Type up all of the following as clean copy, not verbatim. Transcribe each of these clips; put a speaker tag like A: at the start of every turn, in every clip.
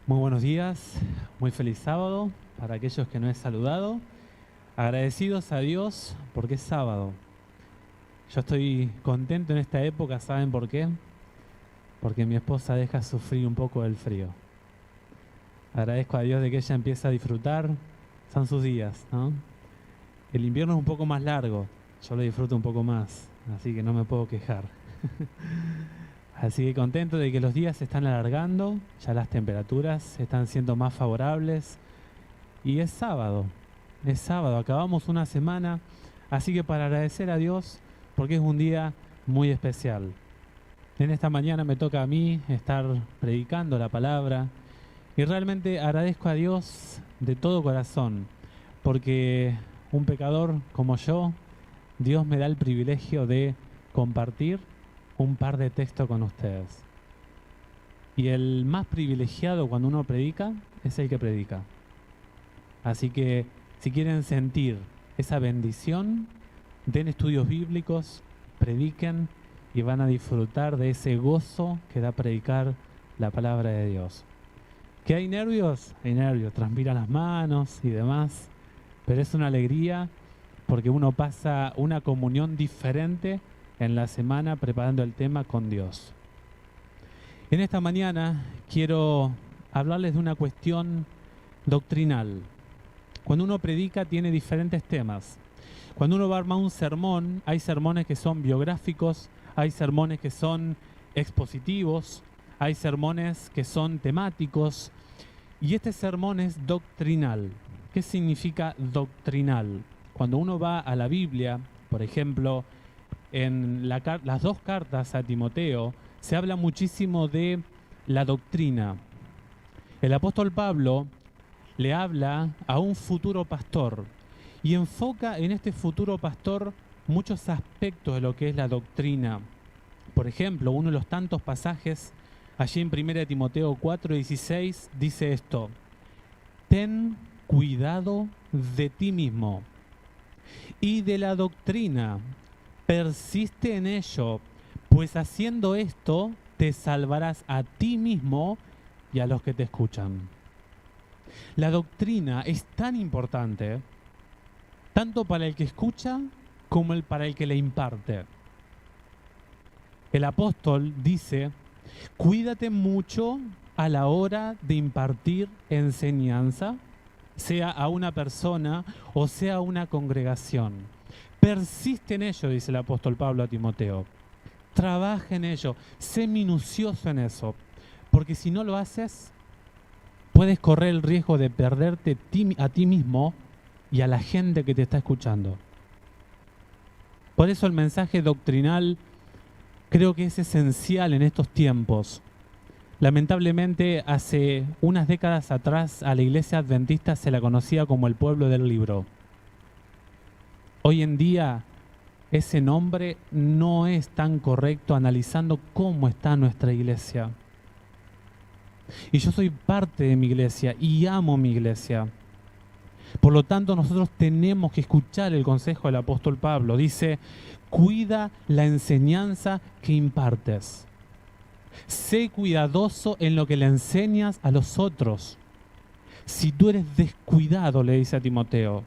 A: Muy buenos días, muy feliz sábado para aquellos que no he saludado. Agradecidos a Dios porque es sábado. Yo estoy contento en esta época, ¿saben por qué? Porque mi esposa deja sufrir un poco del frío. Agradezco a Dios de que ella empieza a disfrutar. Son sus días, ¿no? El invierno es un poco más largo, yo lo disfruto un poco más, así que no me puedo quejar. Así que contento de que los días se están alargando, ya las temperaturas están siendo más favorables y es sábado, acabamos una semana, así que para agradecer a Dios porque es un día muy especial. En esta mañana me toca a mí estar predicando la palabra y realmente agradezco a Dios de todo corazón porque un pecador como yo, Dios me da el privilegio de compartir un par de textos con ustedes. Y el más privilegiado cuando uno predica es el que predica. Así que si quieren sentir esa bendición, den estudios bíblicos, prediquen y van a disfrutar de ese gozo que da predicar la palabra de Dios. ¿Que hay nervios? Hay nervios, transpiran las manos y demás, pero es una alegría porque uno pasa una comunión diferente en la semana preparando el tema con Dios. En esta mañana quiero hablarles de una cuestión doctrinal. Cuando uno predica tiene diferentes temas. Cuando uno va a armar un sermón, hay sermones que son biográficos, hay sermones que son expositivos, hay sermones que son temáticos, y este sermón es doctrinal. ¿Qué significa doctrinal? Cuando uno va a la Biblia, por ejemplo, en las dos cartas a Timoteo, se habla muchísimo de la doctrina. El apóstol Pablo le habla a un futuro pastor y enfoca en este futuro pastor muchos aspectos de lo que es la doctrina. Por ejemplo, uno de los tantos pasajes allí en 1 Timoteo 4:16 dice esto: ten cuidado de ti mismo y de la doctrina, persiste en ello, pues haciendo esto te salvarás a ti mismo y a los que te escuchan. La doctrina es tan importante, tanto para el que escucha como para el que le imparte. El apóstol dice: cuídate mucho a la hora de impartir enseñanza, sea a una persona o sea a una congregación. Persiste en ello, dice el apóstol Pablo a Timoteo. Trabaja en ello, sé minucioso en eso, porque si no lo haces, puedes correr el riesgo de perderte a ti mismo y a la gente que te está escuchando. Por eso el mensaje doctrinal creo que es esencial en estos tiempos. Lamentablemente, hace unas décadas atrás a la iglesia adventista se la conocía como el pueblo del libro. Hoy en día ese nombre no es tan correcto analizando cómo está nuestra iglesia. Y yo soy parte de mi iglesia y amo mi iglesia. Por lo tanto, nosotros tenemos que escuchar el consejo del apóstol Pablo. Dice: cuida la enseñanza que impartes. Sé cuidadoso en lo que le enseñas a los otros. Si tú eres descuidado, le dice a Timoteo,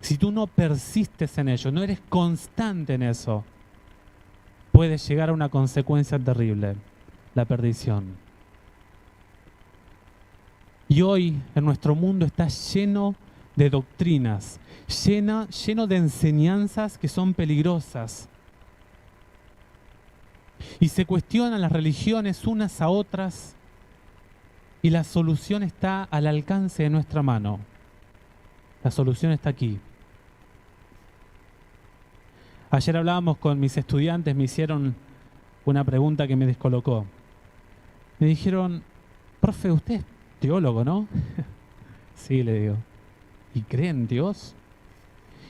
A: si tú no persistes en ello, no eres constante en eso, puedes llegar a una consecuencia terrible: la perdición. Y hoy en nuestro mundo está lleno de doctrinas, lleno de enseñanzas que son peligrosas. Y se cuestionan las religiones unas a otras y la solución está al alcance de nuestra mano. La solución está aquí. Ayer hablábamos con mis estudiantes, me hicieron una pregunta que me descolocó. Me dijeron: profe, usted es teólogo, ¿no? Sí, le digo. ¿Y cree en Dios?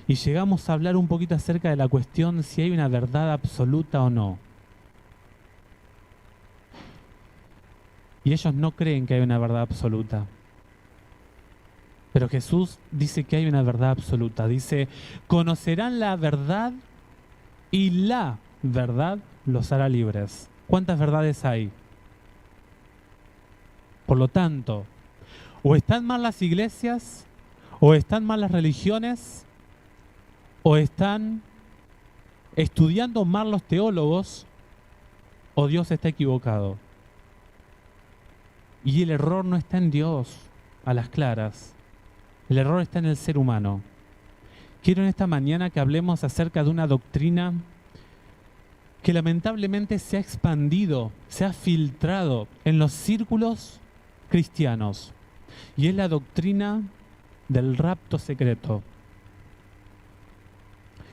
A: Y llegamos a hablar un poquito acerca de la cuestión si hay una verdad absoluta o no. Y ellos no creen que hay una verdad absoluta. Pero Jesús dice que hay una verdad absoluta. Dice: conocerán la verdad y la verdad los hará libres. ¿Cuántas verdades hay? Por lo tanto, o están mal las iglesias, o están mal las religiones, o están estudiando mal los teólogos, o Dios está equivocado. Y el error no está en Dios, a las claras. El error está en el ser humano. Quiero en esta mañana que hablemos acerca de una doctrina que lamentablemente se ha expandido, se ha filtrado en los círculos cristianos. Y es la doctrina del rapto secreto.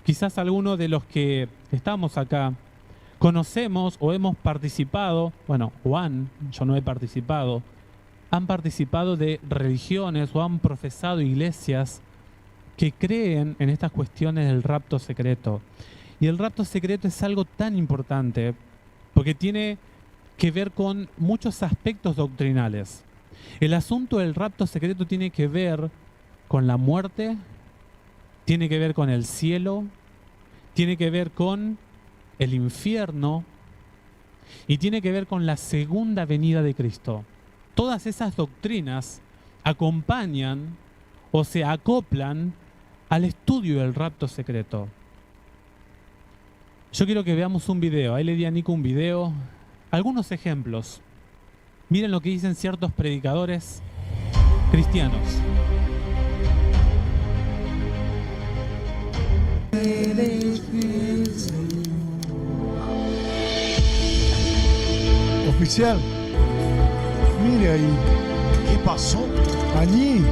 A: Quizás algunos de los que estamos acá conocemos o hemos participado, bueno, Juan, yo no he participado, han participado de religiones o han profesado iglesias que creen en estas cuestiones del rapto secreto. Y el rapto secreto es algo tan importante porque tiene que ver con muchos aspectos doctrinales. El asunto del rapto secreto tiene que ver con la muerte, tiene que ver con el cielo, tiene que ver con el infierno y tiene que ver con la segunda venida de Cristo. Todas esas doctrinas acompañan o se acoplan al estudio del rapto secreto. Yo quiero que veamos un video. Ahí le di a Nico un video, algunos ejemplos. Miren lo que dicen ciertos predicadores cristianos.
B: Oficial, mire ahí.
C: ¿Qué pasó?
B: Allí.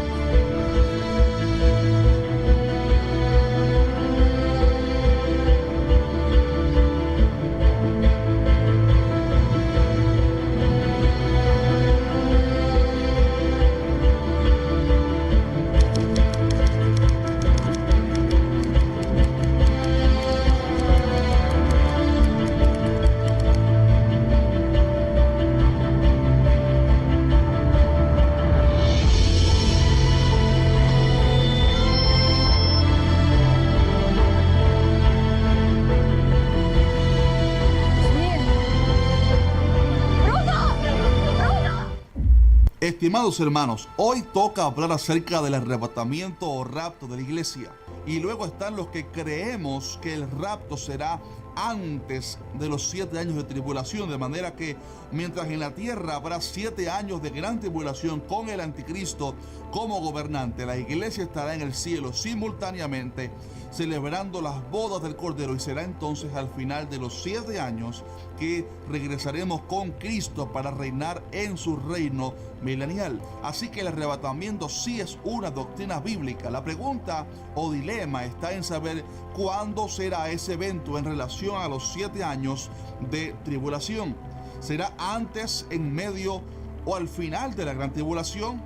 C: Estimados hermanos, hoy toca hablar acerca del arrebatamiento o rapto de la iglesia. Y luego están los que creemos que el rapto será antes de los 7 años de tribulación, de manera que mientras en la tierra habrá 7 años de gran tribulación con el anticristo como gobernante, la iglesia estará en el cielo simultáneamente celebrando las bodas del Cordero, y será entonces al final de los 7 años que regresaremos con Cristo para reinar en su reino milenial. Así que el arrebatamiento sí es una doctrina bíblica. La pregunta o dilema está en saber cuándo será ese evento en relación a los 7 años de tribulación. ¿Será antes, en medio o al final de la gran tribulación?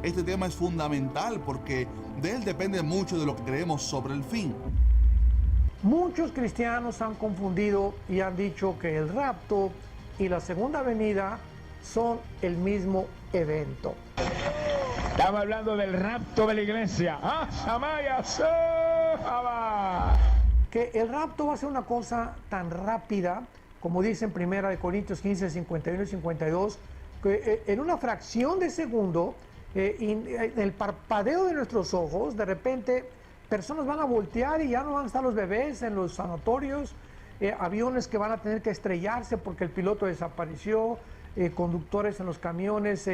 C: Este tema es fundamental porque de él depende mucho de lo que creemos sobre el fin.
D: Muchos cristianos han confundido y han dicho que el rapto y la segunda venida son el mismo evento.
E: Estamos hablando del rapto de la iglesia.
D: Que el rapto va a ser una cosa tan rápida, como dice en 1 Corintios 15, 51 y 52, que en una fracción de segundo, en el parpadeo de nuestros ojos, de repente personas van a voltear y ya no van a estar los bebés en los sanatorios, aviones que van a tener que estrellarse porque el piloto desapareció, conductores en los camiones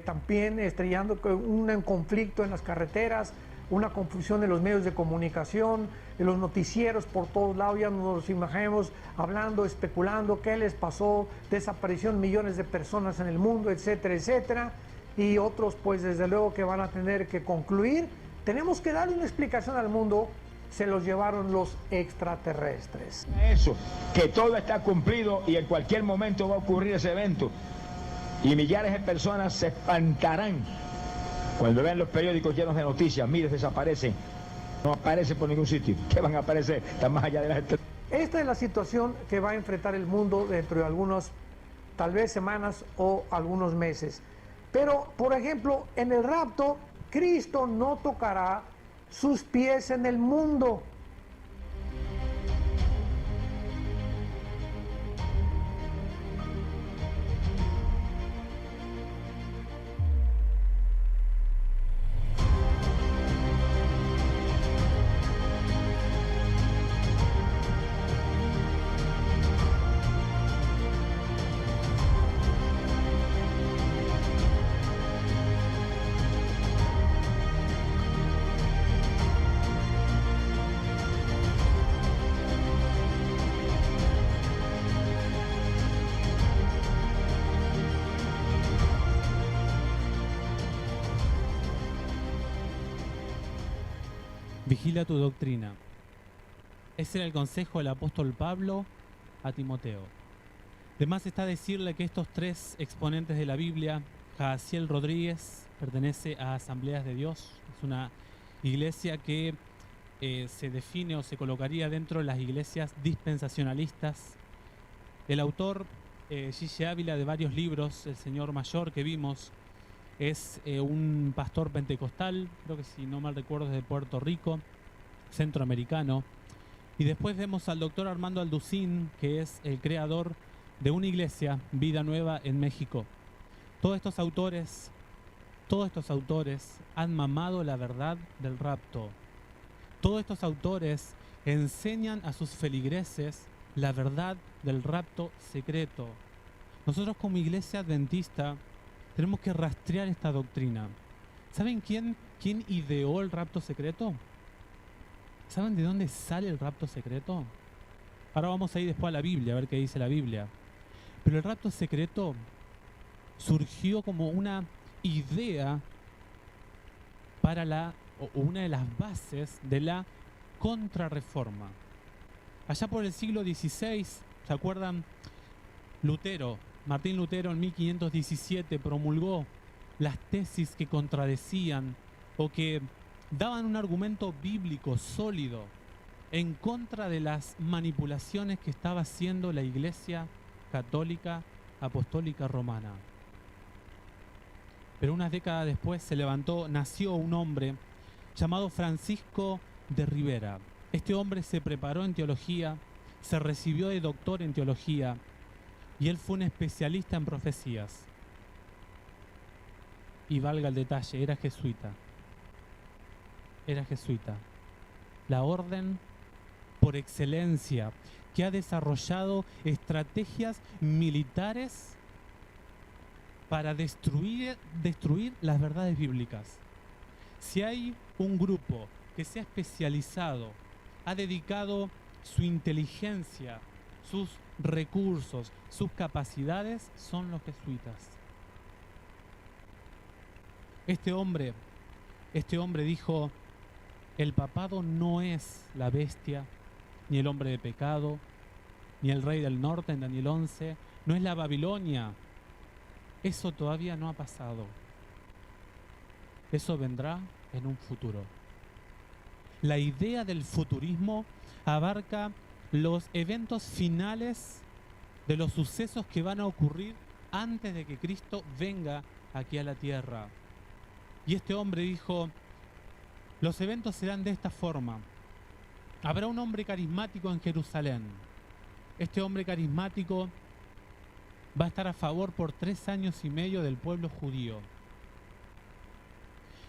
D: también estrellando, un conflicto en las carreteras, una confusión en los medios de comunicación, en los noticieros por todos lados, ya nos los imaginamos hablando, especulando qué les pasó, desaparición millones de personas en el mundo, etcétera, etcétera, y otros pues desde luego que van a tener que concluir. Tenemos que darle una explicación al mundo, se los llevaron los extraterrestres.
E: Eso, que todo está cumplido y en cualquier momento va a ocurrir ese evento. Y millares de personas se espantarán cuando vean los periódicos llenos de noticias. Miles desaparecen, no aparecen por ningún sitio. ¿Qué van a aparecer? Están más allá de la gente.
D: Esta es la situación que va a enfrentar el mundo dentro de algunas, tal vez semanas o algunos meses. Pero, por ejemplo, en el rapto, Cristo no tocará sus pies en el mundo.
A: vigila tu doctrina. Ese era el consejo del apóstol Pablo a Timoteo. Además está decirle que estos tres exponentes de la Biblia, Jaciel Rodríguez pertenece a Asambleas de Dios, es una iglesia que se define o se colocaría dentro de las iglesias dispensacionalistas. El autor, Gigi Ávila, de varios libros, El Señor Mayor, que vimos, es un pastor pentecostal, creo que si no mal recuerdo es de Puerto Rico, centroamericano. Y después vemos al doctor Armando Alducín, que es el creador de una iglesia, Vida Nueva, en México. Todos estos autores han mamado la verdad del rapto. Todos estos autores enseñan a sus feligreses la verdad del rapto secreto. Nosotros como iglesia adventista tenemos que rastrear esta doctrina. ¿Saben quién ideó el rapto secreto? ¿Saben de dónde sale el rapto secreto? Ahora vamos a ir después a la Biblia, a ver qué dice la Biblia. Pero el rapto secreto surgió como una idea para una de las bases de la contrarreforma. Allá por el siglo XVI, ¿se acuerdan? Martín Lutero en 1517 promulgó las tesis que contradecían o que daban un argumento bíblico sólido en contra de las manipulaciones que estaba haciendo la Iglesia Católica Apostólica Romana. Pero unas décadas después nació un hombre llamado Francisco de Rivera. Este hombre se preparó en teología, se recibió de doctor en teología y él fue un especialista en profecías. Y valga el detalle, era jesuita. La orden por excelencia que ha desarrollado estrategias militares para destruir las verdades bíblicas. Si hay un grupo que se ha especializado, ha dedicado su inteligencia, sus recursos, sus capacidades, son los jesuitas. Este hombre dijo: el papado no es la bestia, ni el hombre de pecado, ni el rey del norte en Daniel 11, no es la Babilonia. Eso todavía no ha pasado. Eso vendrá en un futuro. La idea del futurismo abarca los eventos finales de los sucesos que van a ocurrir antes de que Cristo venga aquí a la tierra. Y este hombre dijo: los eventos serán de esta forma. Habrá un hombre carismático en Jerusalén. Este hombre carismático va a estar a favor por 3 años y medio del pueblo judío.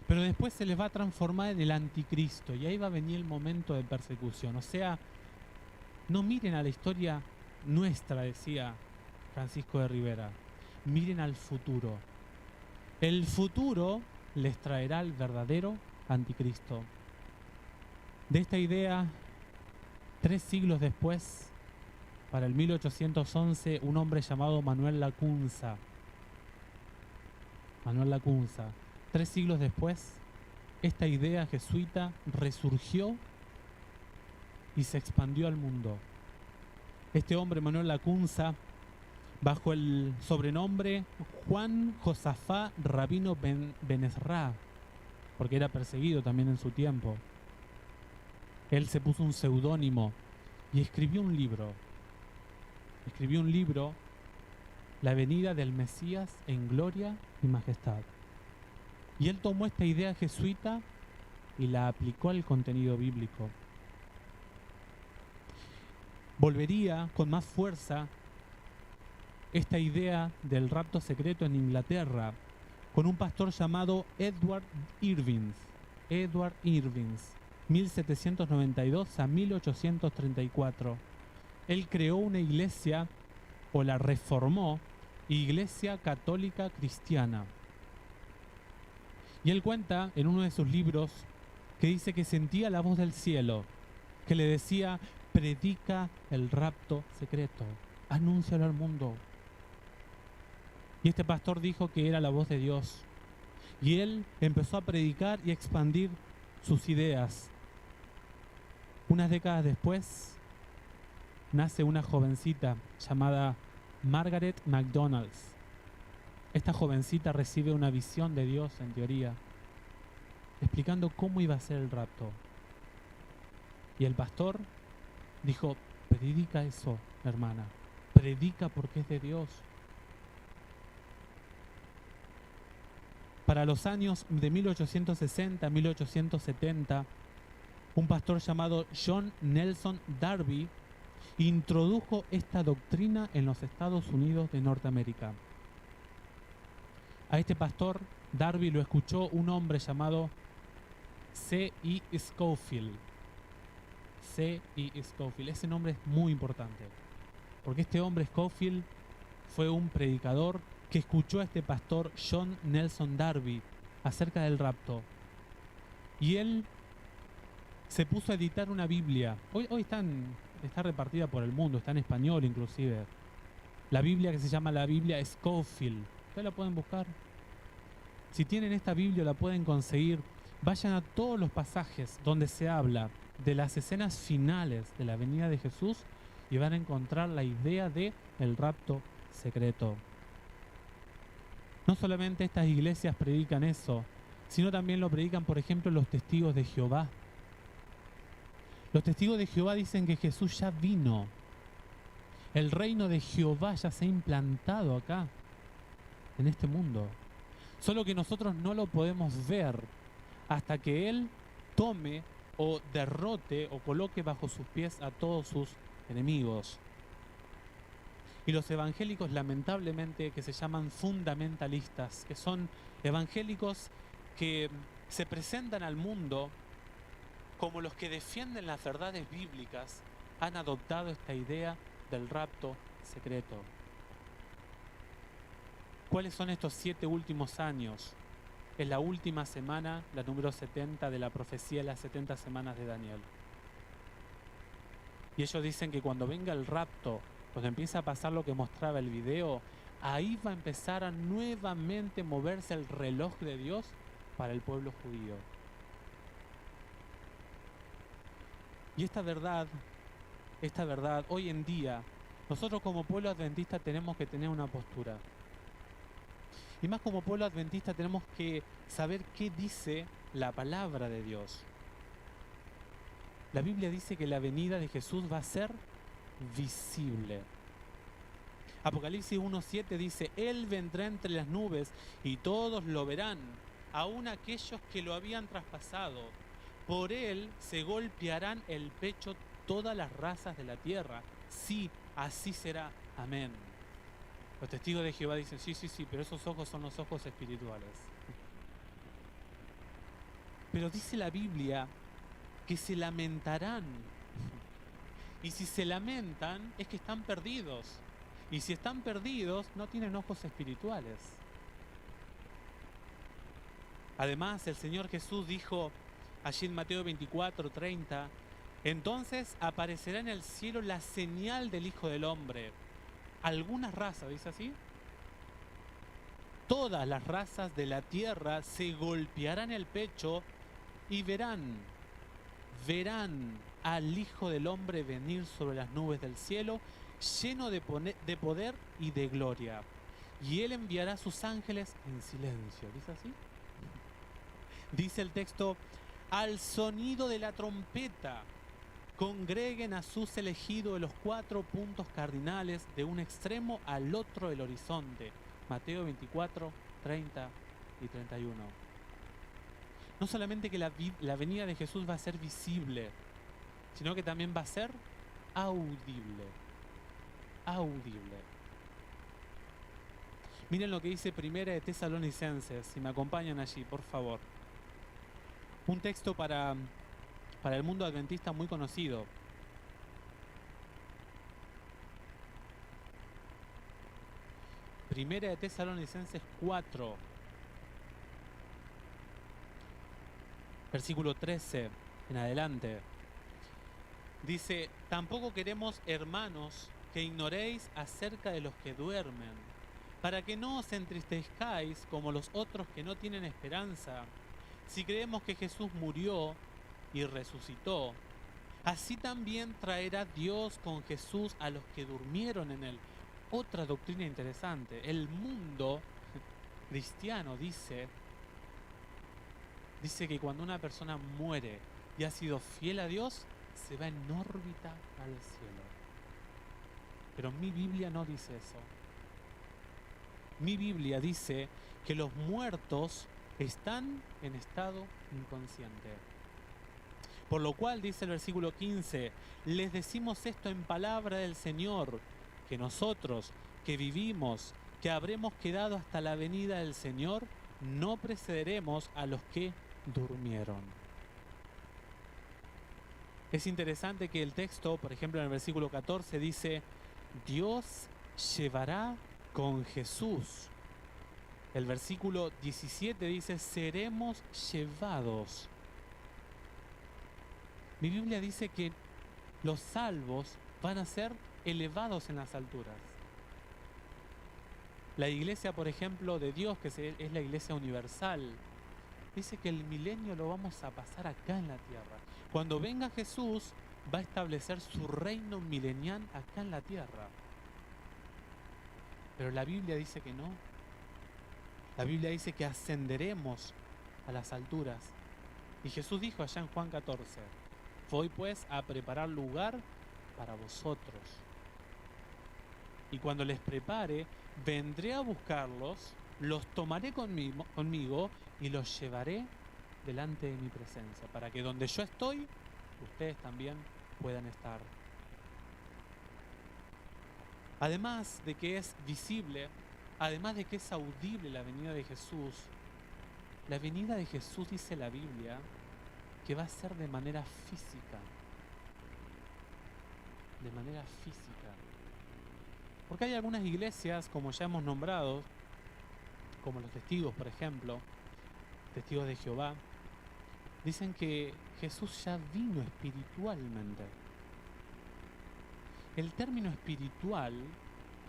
A: Pero después se les va a transformar en el anticristo y ahí va a venir el momento de persecución. O sea, no miren a la historia nuestra, decía Francisco de Rivera. Miren al futuro. El futuro les traerá el verdadero anticristo. De esta idea, 3 siglos después, para el 1811, un hombre llamado Manuel Lacunza. 3 siglos después, esta idea jesuita resurgió y se expandió al mundo. Este hombre, Manuel Lacunza, bajo el sobrenombre Juan Josafá Rabino Ben Ezra, porque era perseguido también en su tiempo, él se puso un seudónimo y escribió un libro, La venida del Mesías en gloria y majestad. Y él tomó esta idea jesuita y la aplicó al contenido bíblico. Volvería con más fuerza esta idea del rapto secreto en Inglaterra con un pastor llamado Edward Irvings, 1792 a 1834. Él creó una iglesia, o la reformó, Iglesia Católica Cristiana. Y él cuenta en uno de sus libros que dice que sentía la voz del cielo que le decía: predica el rapto secreto, anúncialo al mundo. Y este pastor dijo que era la voz de Dios. Y él empezó a predicar y a expandir sus ideas. Unas décadas después, nace una jovencita llamada Margaret McDonalds. Esta jovencita recibe una visión de Dios, en teoría, explicando cómo iba a ser el rapto. Y el pastor dijo: predica eso, hermana, predica porque es de Dios. Para los años de 1860 a 1870, un pastor llamado John Nelson Darby introdujo esta doctrina en los Estados Unidos de Norteamérica. A este pastor Darby lo escuchó un hombre llamado C.E. Scofield. C.E. Scofield. Ese nombre es muy importante, porque este hombre Scofield fue un predicador que escuchó a este pastor John Nelson Darby acerca del rapto. Y él se puso a editar una Biblia. Hoy está repartida por el mundo, está en español inclusive. La Biblia que se llama la Biblia Scofield. Ustedes la pueden buscar. Si tienen esta Biblia, la pueden conseguir. Vayan a todos los pasajes donde se habla de las escenas finales de la venida de Jesús y van a encontrar la idea de el rapto secreto. No solamente estas iglesias predican eso, sino también lo predican, por ejemplo, los testigos de Jehová. Los testigos de Jehová dicen que Jesús ya vino. El reino de Jehová ya se ha implantado acá, en este mundo. Solo que nosotros no lo podemos ver hasta que Él tome o derrote o coloque bajo sus pies a todos sus enemigos. Y los evangélicos, lamentablemente, que se llaman fundamentalistas, que son evangélicos que se presentan al mundo como los que defienden las verdades bíblicas, han adoptado esta idea del rapto secreto. ¿Cuáles son estos 7 últimos años? Es la última semana, la número 70 de la profecía de las 70 semanas de Daniel. Y ellos dicen que cuando venga el rapto, cuando empieza a pasar lo que mostraba el video, ahí va a empezar a nuevamente moverse el reloj de Dios para el pueblo judío. Y esta verdad, hoy en día, nosotros como pueblo adventista tenemos que tener una postura. Y más como pueblo adventista tenemos que saber qué dice la palabra de Dios. La Biblia dice que la venida de Jesús va a ser visible. Apocalipsis 1:7 dice: Él vendrá entre las nubes y todos lo verán, aun aquellos que lo habían traspasado. Por Él se golpearán el pecho todas las razas de la tierra. Sí, así será. Amén. Los testigos de Jehová dicen: sí, pero esos ojos son los ojos espirituales. Pero dice la Biblia que se lamentarán. Y si se lamentan, es que están perdidos. Y si están perdidos, no tienen ojos espirituales. Además, el Señor Jesús dijo allí en Mateo 24:30: entonces aparecerá en el cielo la señal del Hijo del Hombre. Algunas razas, dice así, todas las razas de la tierra se golpearán el pecho y verán al Hijo del Hombre venir sobre las nubes del cielo, lleno de poder y de gloria. Y Él enviará a sus ángeles en silencio. ¿Dice así? Dice el texto: al sonido de la trompeta, congreguen a sus elegidos de los 4 puntos cardinales, de un extremo al otro del horizonte. Mateo 24, 30 y 31. No solamente que la venida de Jesús va a ser visible, sino que también va a ser audible. Audible. Miren lo que dice Primera de Tesalonicenses, si me acompañan allí, por favor. Un texto para el mundo adventista muy conocido. Primera de Tesalonicenses 4, versículo 13 en adelante. Dice: tampoco queremos, hermanos, que ignoréis acerca de los que duermen, para que no os entristezcáis como los otros que no tienen esperanza. Si creemos que Jesús murió y resucitó, así también traerá Dios con Jesús a los que durmieron en él. Otra doctrina interesante. El mundo cristiano dice que cuando una persona muere y ha sido fiel a Dios, se va en órbita al cielo. Pero mi Biblia no dice eso. Mi Biblia dice que los muertos están en estado inconsciente. Por lo cual, dice el versículo 15, les decimos esto en palabra del Señor, que nosotros, que vivimos, que habremos quedado hasta la venida del Señor, no precederemos a los que durmieron. Es interesante que el texto, por ejemplo en el versículo 14, dice, Dios llevará con Jesús. El versículo 17 dice, seremos llevados. Mi Biblia dice que los salvos van a ser elevados en las alturas. La iglesia, por ejemplo, de Dios, que es la iglesia universal, dice que el milenio lo vamos a pasar acá en la tierra. Cuando venga Jesús, va a establecer su reino milenial acá en la tierra. Pero la Biblia dice que no. La Biblia dice que ascenderemos a las alturas. Y Jesús dijo allá en Juan 14, voy pues a preparar lugar para vosotros. Y cuando les prepare, vendré a buscarlos, los tomaré conmigo y los llevaré delante de mi presencia, para que donde yo estoy, ustedes también puedan estar. Además de que es visible, además de que es audible la venida de Jesús, la venida de Jesús, dice la Biblia, que va a ser de manera física. De manera física. Porque hay algunas iglesias, como ya hemos nombrado, como los testigos, por ejemplo, testigos de Jehová, dicen que Jesús ya vino espiritualmente. El término espiritual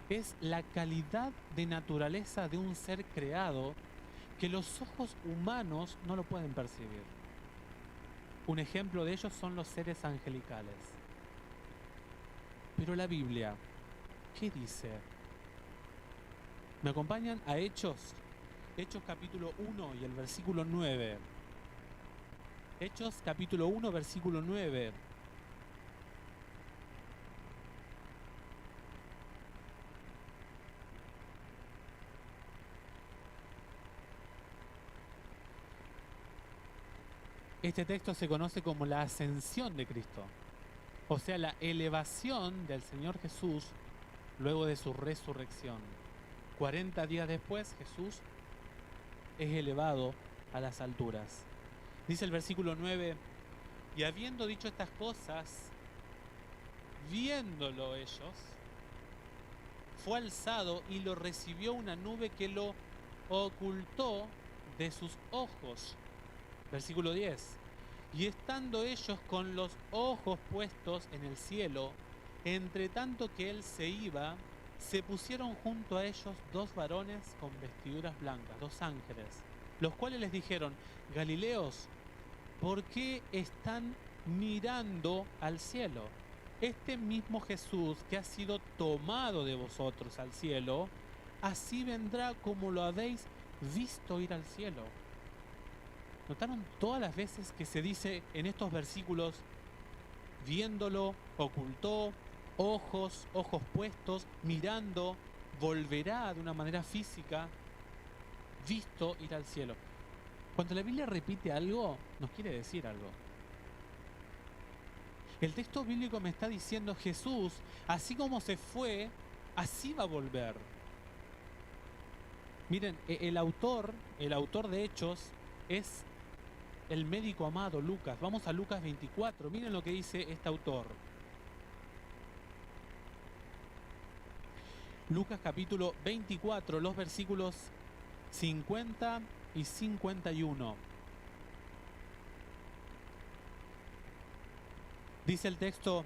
A: es la calidad de naturaleza de un ser creado que los ojos humanos no lo pueden percibir. Un ejemplo de ello son los seres angelicales. Pero la Biblia, ¿qué dice? ¿Me acompañan a Hechos? Hechos capítulo 1 y el versículo 9. Hechos capítulo 1, versículo 9. Este texto se conoce como la ascensión de Cristo, o sea, la elevación del Señor Jesús luego de su resurrección. 40 días después, Jesús es elevado a las alturas. Dice el versículo 9, y habiendo dicho estas cosas, viéndolo ellos, fue alzado y lo recibió una nube que lo ocultó de sus ojos. Versículo 10. Y estando ellos con los ojos puestos en el cielo, entre tanto que él se iba, se pusieron junto a ellos dos varones con vestiduras blancas, dos ángeles, los cuales les dijeron, Galileos, ¿por qué están mirando al cielo? Este mismo Jesús que ha sido tomado de vosotros al cielo, así vendrá como lo habéis visto ir al cielo. ¿Notaron todas las veces que se dice en estos versículos, viéndolo, ocultó, ojos puestos, mirando, volverá de una manera física, visto ir al cielo? Cuando la Biblia repite algo, nos quiere decir algo. El texto bíblico me está diciendo, Jesús, así como se fue, así va a volver. Miren, el autor de Hechos es el médico amado Lucas. Vamos a Lucas 24. Miren lo que dice este autor. Lucas capítulo 24, los versículos 50 y 51. Dice el texto,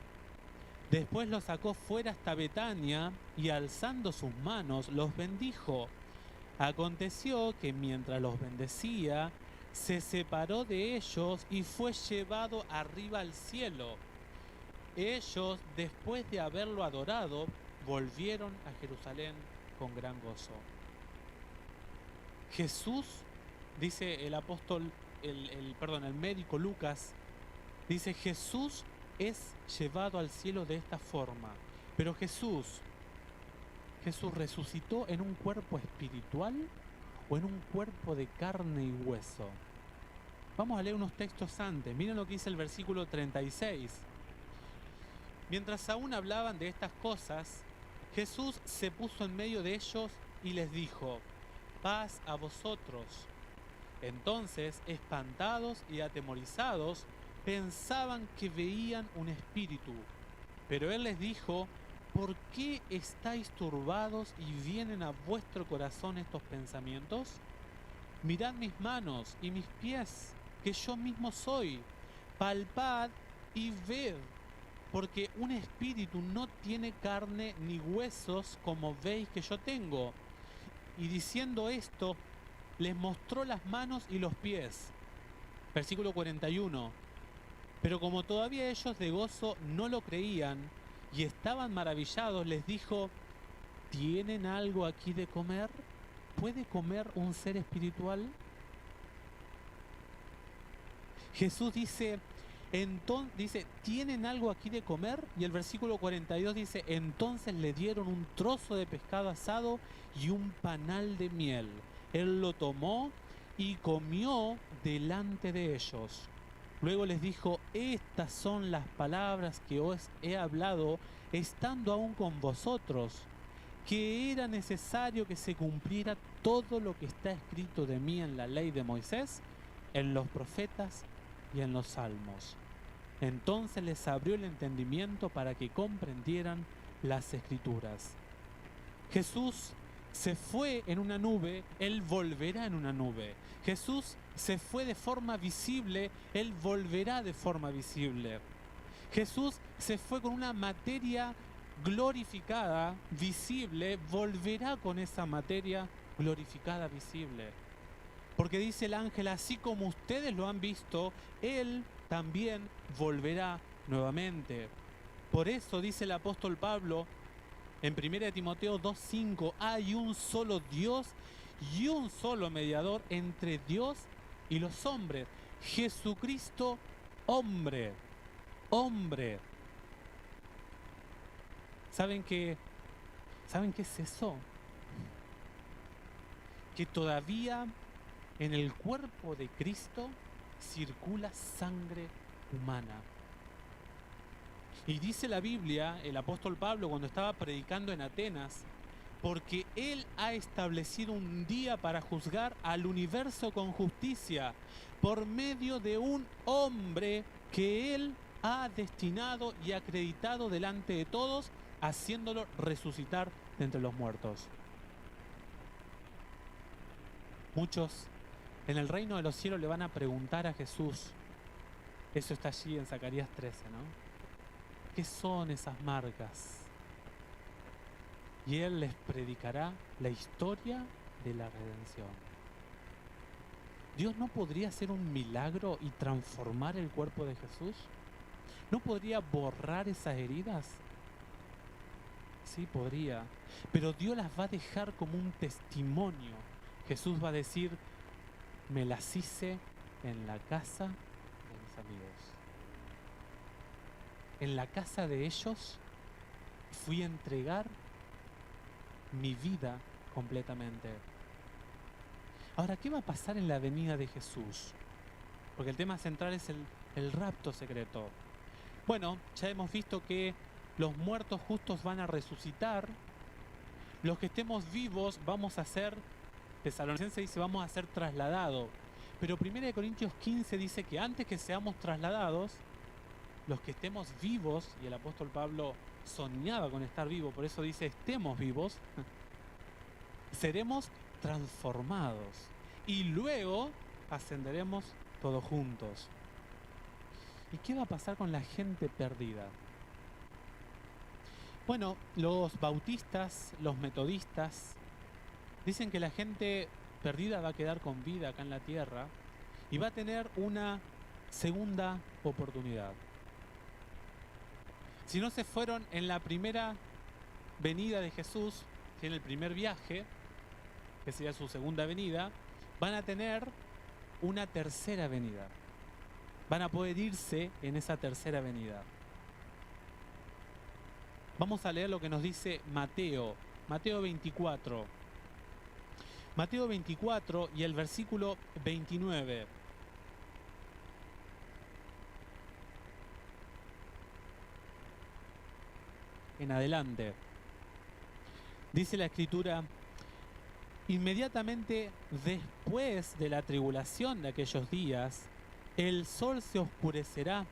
A: después los sacó fuera hasta Betania y alzando sus manos los bendijo. Aconteció que mientras los bendecía, se separó de ellos y fue llevado arriba al cielo. ellos, después de haberlo adorado, volvieron a Jerusalén con gran gozo. Jesús, dice el apóstol, el médico Lucas, dice: Jesús es llevado al cielo de esta forma. Pero Jesús resucitó en un cuerpo espiritual o en un cuerpo de carne y hueso. Vamos a leer unos textos antes. Miren lo que dice el versículo 36. Mientras aún hablaban de estas cosas, Jesús se puso en medio de ellos y les dijo: paz a vosotros. Entonces, espantados y atemorizados, pensaban que veían un espíritu. Pero él les dijo: ¿por qué estáis turbados y vienen a vuestro corazón estos pensamientos? Mirad mis manos y mis pies, que yo mismo soy. Palpad y ved, porque un espíritu no tiene carne ni huesos como veis que yo tengo. Y diciendo esto, les mostró las manos y los pies. Versículo 41. Pero como todavía ellos de gozo no lo creían y estaban maravillados, les dijo: ¿tienen algo aquí de comer? ¿Puede comer un ser espiritual? Jesús dice, ¿tienen algo aquí de comer? Y el versículo 42 dice: entonces le dieron un trozo de pescado asado y un panal de miel. Él lo tomó y comió delante de ellos. Luego les dijo: estas son las palabras que os he hablado estando aún con vosotros, que era necesario que se cumpliera todo lo que está escrito de mí en la ley de Moisés, en los profetas y en los salmos. Entonces les abrió el entendimiento para que comprendieran las escrituras. Jesús se fue en una nube, Él volverá en una nube. Jesús se fue de forma visible, Él volverá de forma visible. Jesús se fue con una materia glorificada, visible, volverá con esa materia glorificada, visible. Porque dice el ángel: así como ustedes lo han visto, Él también volverá nuevamente. Por eso dice el apóstol Pablo en 1 Timoteo 2:5: hay un solo Dios y un solo mediador entre Dios y los hombres, Jesucristo, hombre. ¿Saben qué es eso? Que todavía en el cuerpo de Cristo circula sangre humana. Y dice la Biblia, el apóstol Pablo, cuando estaba predicando en Atenas: porque Él ha establecido un día para juzgar al universo con justicia, por medio de un hombre que Él ha destinado y acreditado delante de todos, haciéndolo resucitar de entre los muertos. Muchos en el reino de los cielos le van a preguntar a Jesús, eso está allí en Zacarías 13, ¿no? ¿Qué son esas marcas? Y Él les predicará la historia de la redención. ¿Dios no podría hacer un milagro y transformar el cuerpo de Jesús? ¿No podría borrar esas heridas? Sí, podría. Pero Dios las va a dejar como un testimonio. Jesús va a decir: me las hice en la casa de mis amigos. En la casa de ellos fui a entregar mi vida completamente. Ahora, ¿qué va a pasar en la venida de Jesús? Porque el tema central es el rapto secreto. Bueno, ya hemos visto que los muertos justos van a resucitar. Los que estemos vivos vamos a ser, Tesalonicenses dice, vamos a ser trasladados. Pero 1 Corintios 15 dice que antes que seamos trasladados, los que estemos vivos, y el apóstol Pablo soñaba con estar vivo, por eso dice estemos vivos, seremos transformados y luego ascenderemos todos juntos. ¿Y qué va a pasar con la gente perdida? Bueno, los bautistas, los metodistas, dicen que la gente perdida va a quedar con vida acá en la tierra y va a tener una segunda oportunidad. si no se fueron en la primera venida de Jesús, en el primer viaje, que sería su segunda venida, van a tener una tercera venida. Van a poder irse en esa tercera venida. Vamos a leer lo que nos dice Mateo 24. Mateo 24 y el versículo 29. En adelante. Dice la Escritura: inmediatamente después de la tribulación de aquellos días, el sol se oscurecerá,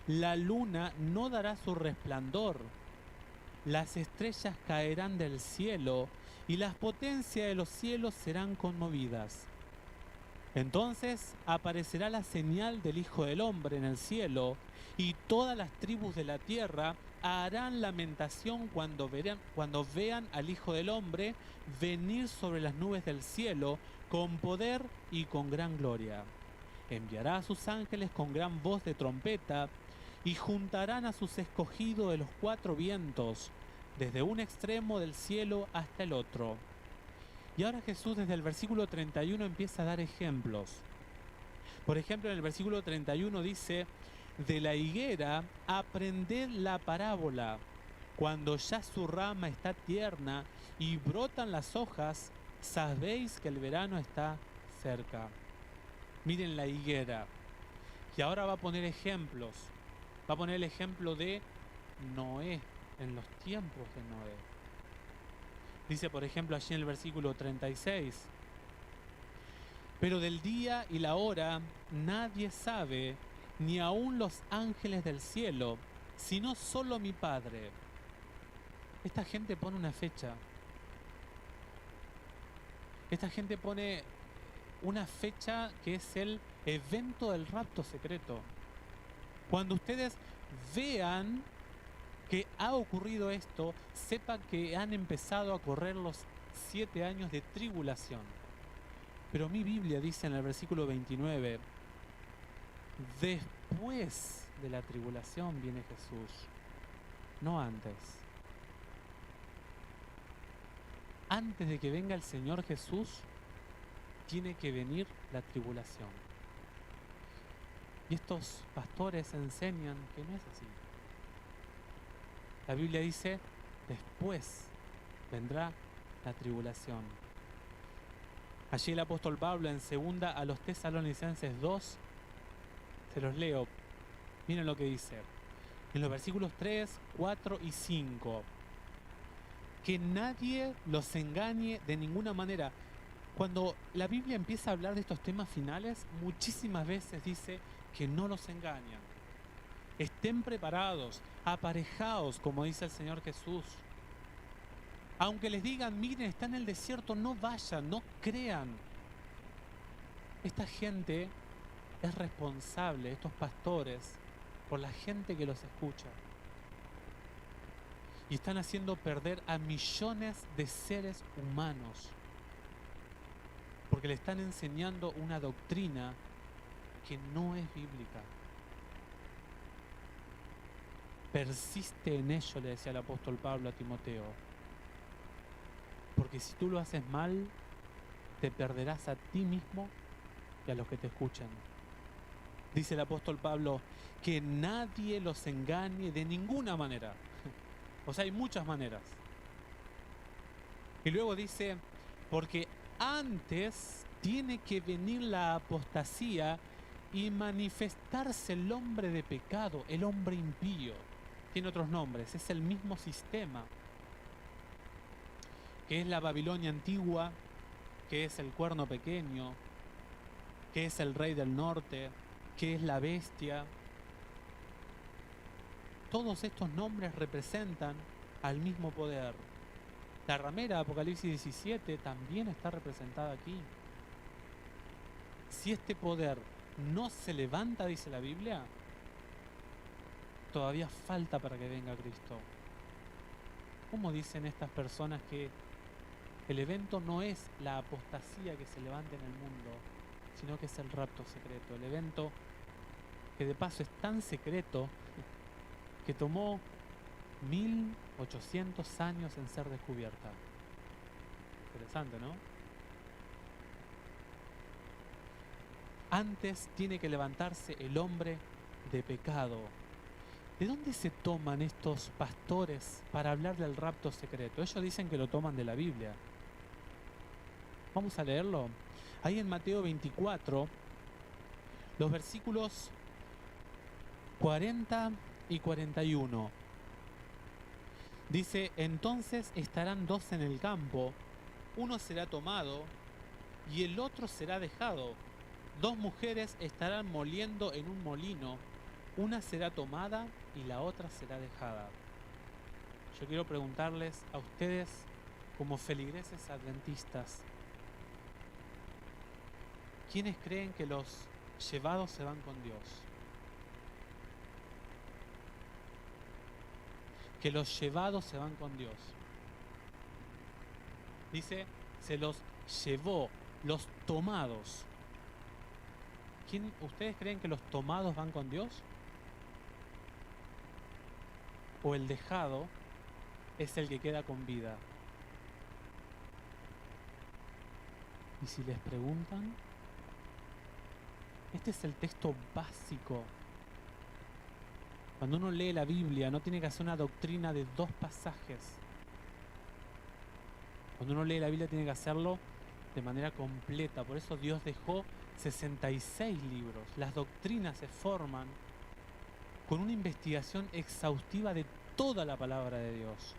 A: la luna no dará su resplandor, las estrellas caerán del cielo y las potencias de los cielos serán conmovidas. Entonces aparecerá la señal del Hijo del Hombre en el cielo, y todas las tribus de la tierra harán lamentación cuando vean al Hijo del Hombre venir sobre las nubes del cielo con poder y con gran gloria. Enviará a sus ángeles con gran voz de trompeta, y juntarán a sus escogidos de los cuatro vientos, desde un extremo del cielo hasta el otro. Y ahora Jesús desde el versículo 31 empieza a dar ejemplos. Por ejemplo, en el versículo 31 dice: de la higuera aprended la parábola. Cuando ya su rama está tierna y brotan las hojas, sabéis que el verano está cerca. Miren la higuera. Y ahora va a poner ejemplos. Va a poner el ejemplo de Noé, en los tiempos de Noé. Dice, por ejemplo, allí en el versículo 36: pero del día y la hora nadie sabe, ni aun los ángeles del cielo, sino solo mi Padre. Esta gente pone una fecha. Esta gente pone una fecha que es el evento del rapto secreto. Cuando ustedes vean que ha ocurrido esto, sepan que han empezado a correr los 7 años de tribulación. Pero mi Biblia dice en el versículo 29: después de la tribulación viene Jesús, no antes. Antes de que venga el Señor Jesús, tiene que venir la tribulación. Y estos pastores enseñan que no es así. La Biblia dice: después vendrá la tribulación. Allí el apóstol Pablo en 2 a los Tesalonicenses 2, se los leo. Miren lo que dice. En los versículos 3, 4 y 5. Que nadie los engañe de ninguna manera. Cuando la Biblia empieza a hablar de estos temas finales, muchísimas veces dice que no los engañan. Estén preparados, aparejados, como dice el Señor Jesús. Aunque les digan: miren, está en el desierto, no vayan, no crean. Esta gente es responsable, estos pastores, por la gente que los escucha. Y están haciendo perder a millones de seres humanos, porque le están enseñando una doctrina que no es bíblica. Persiste en ello, le decía el apóstol Pablo a Timoteo, porque si tú lo haces mal, te perderás a ti mismo y a los que te escuchan. Dice el apóstol Pablo: que nadie los engañe de ninguna manera. O sea, hay muchas maneras. Y luego dice: porque antes tiene que venir la apostasía y manifestarse el hombre de pecado, el hombre impío. Tiene otros nombres, es el mismo sistema, que es la Babilonia antigua, que es el cuerno pequeño, que es el rey del norte, que es la bestia. Todos estos nombres representan al mismo poder. La ramera de Apocalipsis 17 también está representada aquí. Si este poder no se levanta, dice la Biblia, todavía falta para que venga Cristo. ¿Cómo dicen estas personas que el evento no es la apostasía que se levanta en el mundo, sino que es el rapto secreto? El evento que de paso es tan secreto que tomó 1800 años en ser descubierta. Interesante, ¿no? Antes tiene que levantarse el hombre de pecado. ¿De dónde se toman estos pastores para hablar del rapto secreto? Ellos dicen que lo toman de la Biblia. Vamos a leerlo. Ahí en Mateo 24, los versículos 40 y 41. Dice, entonces estarán dos en el campo, uno será tomado y el otro será dejado. Dos mujeres estarán moliendo en un molino, una será tomada y la otra será dejada. Yo quiero preguntarles a ustedes, como feligreses adventistas, ¿quiénes creen que los llevados se van con Dios? Que los llevados se van con Dios. Dice, se los llevó, los tomados. ¿Ustedes creen que los tomados van con Dios? ¿O el dejado es el que queda con vida? Y si les preguntan, este es el texto básico. Cuando uno lee la Biblia, no tiene que hacer una doctrina de dos pasajes. Cuando uno lee la Biblia, tiene que hacerlo de manera completa. Por eso Dios dejó 66 libros. Las doctrinas se forman con una investigación exhaustiva de toda la palabra de Dios.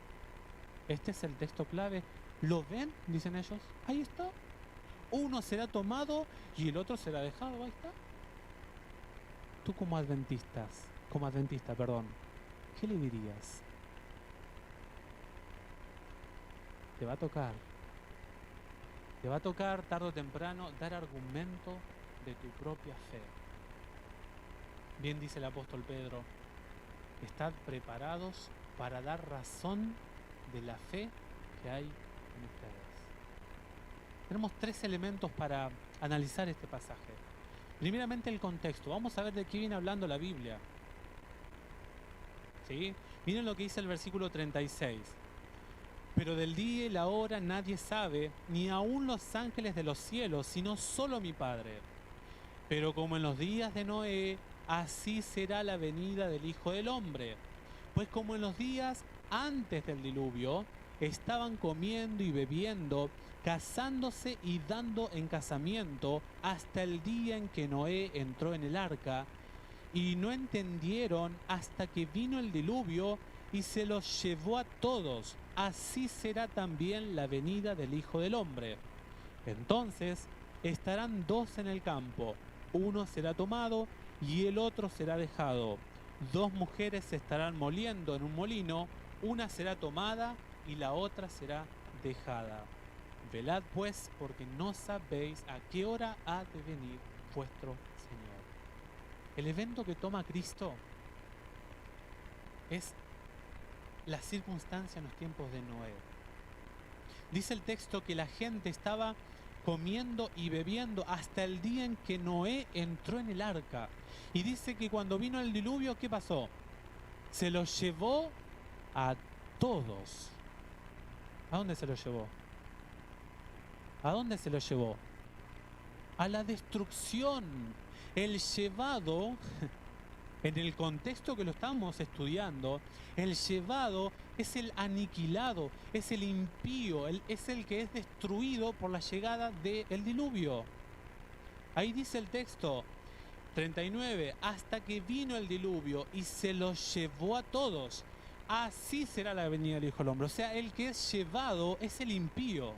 A: Este es el texto clave. ¿Lo ven? Dicen ellos. Ahí está. Uno será tomado y el otro será dejado. Ahí está. Tú como adventista, ¿qué le dirías? Te va a tocar. Te va a tocar tarde o temprano dar argumento de tu propia fe. Bien dice el apóstol Pedro, estad preparados para dar razón de la fe que hay en ustedes. Tenemos tres elementos para analizar este pasaje. Primeramente el contexto. Vamos a ver de qué viene hablando la Biblia. ¿Sí? Miren lo que dice el versículo 36. Pero del día y la hora nadie sabe, ni aun los ángeles de los cielos, sino solo mi Padre. Pero como en los días de Noé, así será la venida del Hijo del Hombre. Pues como en los días antes del diluvio, estaban comiendo y bebiendo, casándose y dando en casamiento, hasta el día en que Noé entró en el arca, y no entendieron hasta que vino el diluvio y se los llevó a todos. Así será también la venida del Hijo del Hombre. Entonces estarán dos en el campo, uno será tomado y el otro será dejado. Dos mujeres estarán moliendo en un molino, una será tomada y la otra será dejada. Velad pues, porque no sabéis a qué hora ha de venir vuestro Señor. El evento que toma Cristo es la circunstancia en los tiempos de Noé. Dice el texto que la gente estaba comiendo y bebiendo hasta el día en que Noé entró en el arca. Y dice que cuando vino el diluvio, ¿qué pasó? Se los llevó a todos. ¿A dónde se los llevó? ¿A dónde se los llevó? A la destrucción. El llevado, en el contexto que lo estamos estudiando, el llevado es el aniquilado, es el impío, es el que es destruido por la llegada del diluvio. Ahí dice el texto 39, hasta que vino el diluvio y se los llevó a todos. Así será la venida del Hijo del Hombre. O sea, el que es llevado es el impío.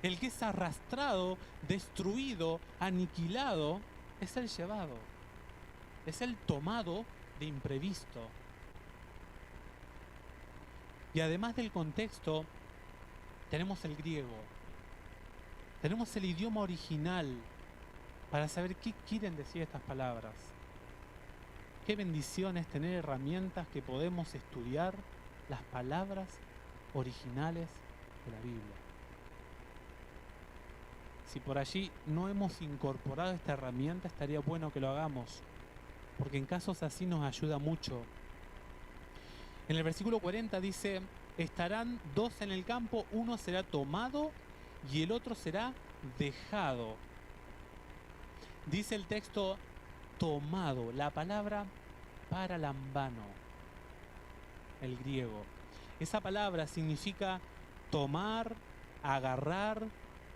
A: El que es arrastrado, destruido, aniquilado, es el llevado. Es el tomado de imprevisto. Y además del contexto, tenemos el griego. Tenemos el idioma original para saber qué quieren decir estas palabras. Qué bendición es tener herramientas que podemos estudiar las palabras originales de la Biblia. Si por allí no hemos incorporado esta herramienta, estaría bueno que lo hagamos, porque en casos así nos ayuda mucho. En el versículo 40 dice, estarán dos en el campo, uno será tomado y el otro será dejado. Dice el texto tomado, la palabra paralambano, el griego. Esa palabra significa tomar, agarrar,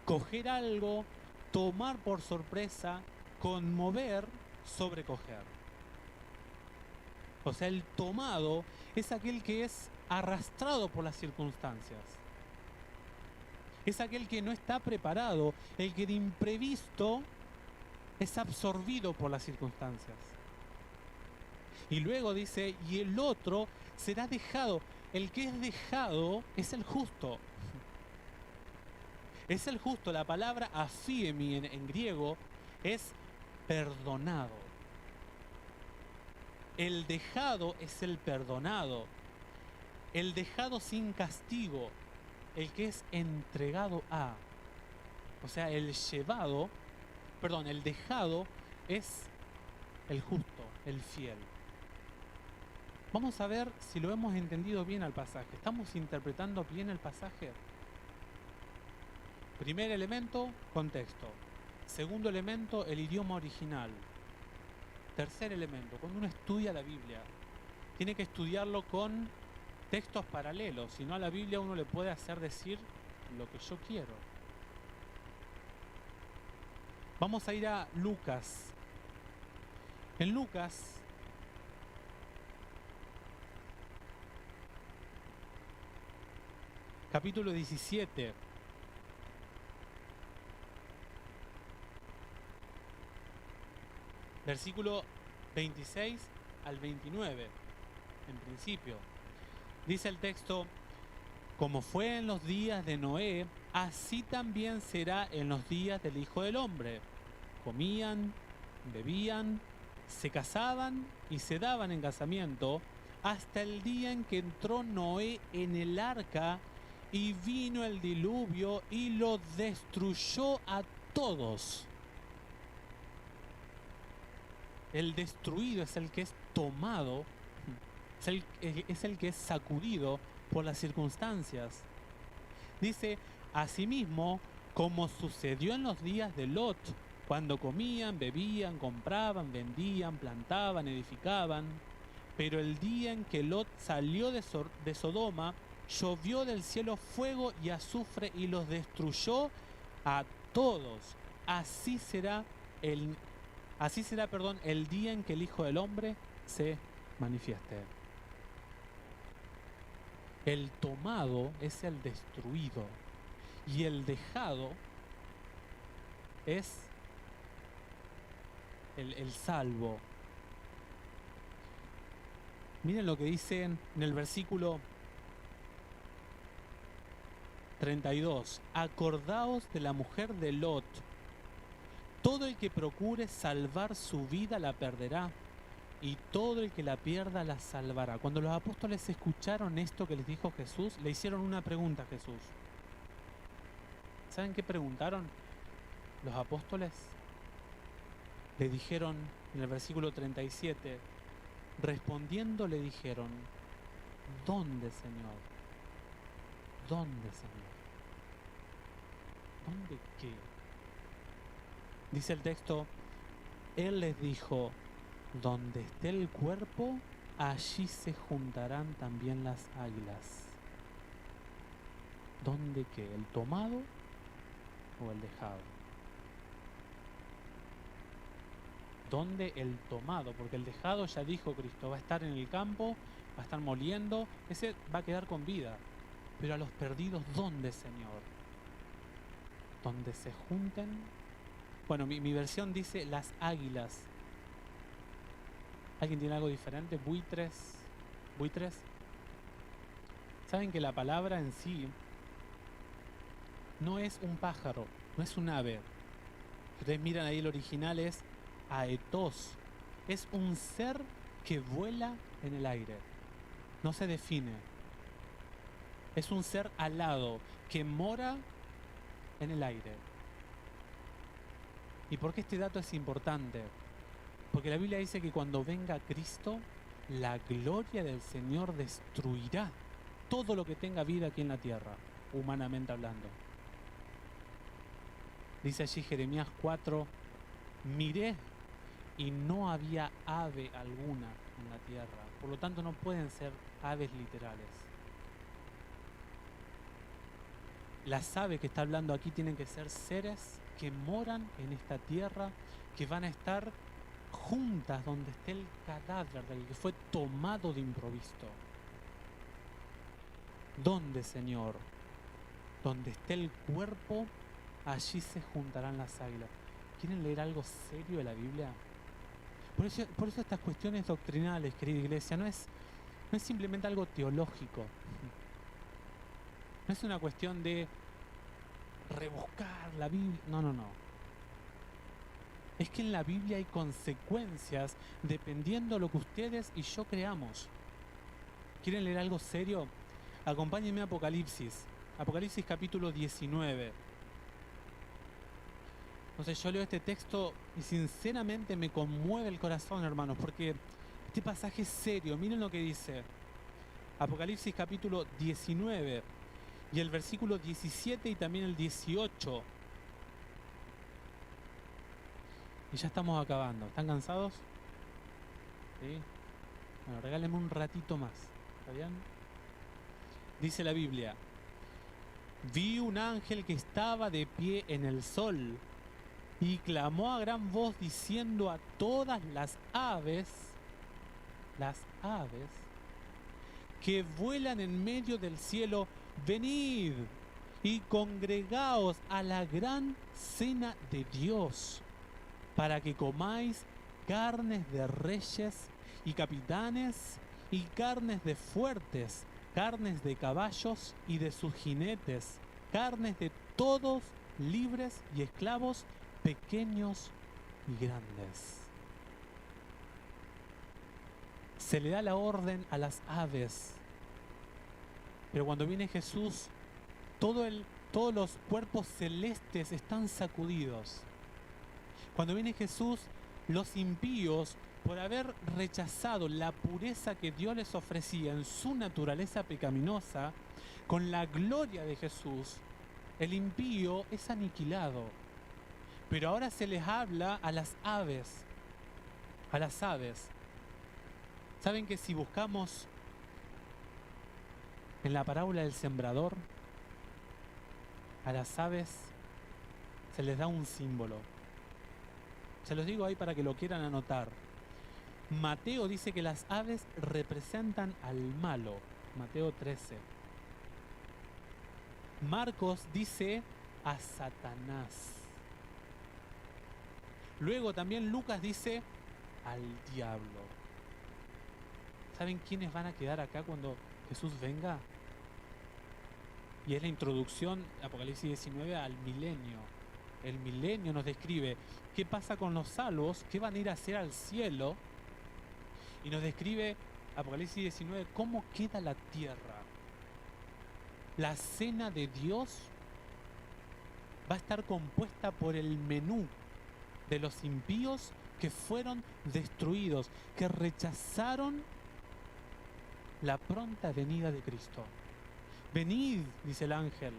A: coger algo, tomar por sorpresa, conmover, sobrecoger. O sea, el tomado es aquel que es arrastrado por las circunstancias. Es aquel que no está preparado, el que de imprevisto es absorbido por las circunstancias. Y luego dice, y el otro será dejado. El que es dejado es el justo. Es el justo. La palabra afiemi en griego es perdonado. El dejado es el perdonado. El dejado sin castigo. El que es entregado a. O sea, el dejado es el justo, el fiel. Vamos a ver si lo hemos entendido bien al pasaje. ¿Estamos interpretando bien el pasaje? Primer elemento, contexto. Segundo elemento, el idioma original. Tercer elemento, cuando uno estudia la Biblia, tiene que estudiarlo con textos paralelos. Si no, a la Biblia uno le puede hacer decir lo que yo quiero. Vamos a ir a Lucas. En Lucas, capítulo 17. Versículo 26 al 29, en principio. Dice el texto, como fue en los días de Noé, así también será en los días del Hijo del Hombre. Comían, bebían, se casaban y se daban en casamiento, hasta el día en que entró Noé en el arca y vino el diluvio y lo destruyó a todos. El destruido es el que es tomado, es el que es sacudido por las circunstancias. Dice, asimismo, como sucedió en los días de Lot, cuando comían, bebían, compraban, vendían, plantaban, edificaban. Pero el día en que Lot salió de Sodoma, llovió del cielo fuego y azufre y los destruyó a todos. Así será el día en que el Hijo del Hombre se manifieste. El tomado es el destruido y el dejado es el salvo. Miren lo que dice en el versículo 32. Acordaos de la mujer de Lot. Todo el que procure salvar su vida la perderá, y todo el que la pierda la salvará. Cuando los apóstoles escucharon esto que les dijo Jesús, le hicieron una pregunta a Jesús. ¿Saben qué preguntaron los apóstoles? Le dijeron en el versículo 37, respondiendo le dijeron, ¿dónde, Señor? ¿Dónde, Señor? ¿Dónde qué? Dice el texto, Él les dijo, donde esté el cuerpo, allí se juntarán también las águilas. ¿Dónde qué? ¿El tomado o el dejado? ¿Dónde el tomado? Porque el dejado, ya dijo Cristo, va a estar en el campo, va a estar moliendo, ese va a quedar con vida. Pero a los perdidos, ¿dónde, Señor? ¿Dónde se junten? Bueno, mi versión dice las águilas. ¿Alguien tiene algo diferente? ¿Buitres? ¿Saben que la palabra en sí no es un pájaro, no es un ave? Ustedes miran ahí, el original es aetos. Es un ser que vuela en el aire. No se define. Es un ser alado que mora en el aire. ¿Y por qué este dato es importante? Porque la Biblia dice que cuando venga Cristo, la gloria del Señor destruirá todo lo que tenga vida aquí en la tierra, humanamente hablando. Dice allí Jeremías 4, miré y no había ave alguna en la tierra, por lo tanto no pueden ser aves literales. Las aves que está hablando aquí tienen que ser seres que moran en esta tierra, que van a estar juntas donde esté el cadáver del que fue tomado de improviso. ¿Dónde, Señor? Donde esté el cuerpo, allí se juntarán las águilas. ¿Quieren leer algo serio de la Biblia? Por eso estas cuestiones doctrinales, querida iglesia, no es simplemente algo teológico. No es una cuestión de rebuscar la Biblia. No. Es que en la Biblia hay consecuencias dependiendo de lo que ustedes y yo creamos. ¿Quieren leer algo serio? Acompáñenme a Apocalipsis. Apocalipsis capítulo 19. Entonces yo leo este texto y sinceramente me conmueve el corazón, hermanos, porque este pasaje es serio. Miren lo que dice. Apocalipsis capítulo 19 y el versículo 17 y también el 18. Y ya estamos acabando. ¿Están cansados? ¿Sí? Bueno, regálenme un ratito más. ¿Está bien? Dice la Biblia: vi un ángel que estaba de pie en el sol y clamó a gran voz diciendo a todas las aves que vuelan en medio del cielo: venid y congregaos a la gran cena de Dios, para que comáis carnes de reyes y capitanes y carnes de fuertes, carnes de caballos y de sus jinetes, carnes de todos, libres y esclavos, pequeños y grandes. Se le da la orden a las aves, pero cuando viene Jesús, todos los cuerpos celestes están sacudidos. Cuando viene Jesús, los impíos, por haber rechazado la pureza que Dios les ofrecía en su naturaleza pecaminosa, con la gloria de Jesús, el impío es aniquilado. Pero ahora se les habla a las aves. A las aves. ¿Saben que si buscamos en la parábola del sembrador, a las aves se les da un símbolo? Se los digo ahí para que lo quieran anotar. Mateo dice que las aves representan al malo. Mateo 13. Marcos dice a Satanás. Luego también Lucas dice al diablo. ¿Saben quiénes van a quedar acá cuando Jesús venga? Y es la introducción, Apocalipsis 19, al milenio. El milenio nos describe qué pasa con los salvos, qué van a ir a hacer al cielo. Y nos describe, Apocalipsis 19, cómo queda la tierra. La cena de Dios va a estar compuesta por el menú de los impíos que fueron destruidos, que rechazaron la pronta venida de Cristo. Venid, dice el ángel,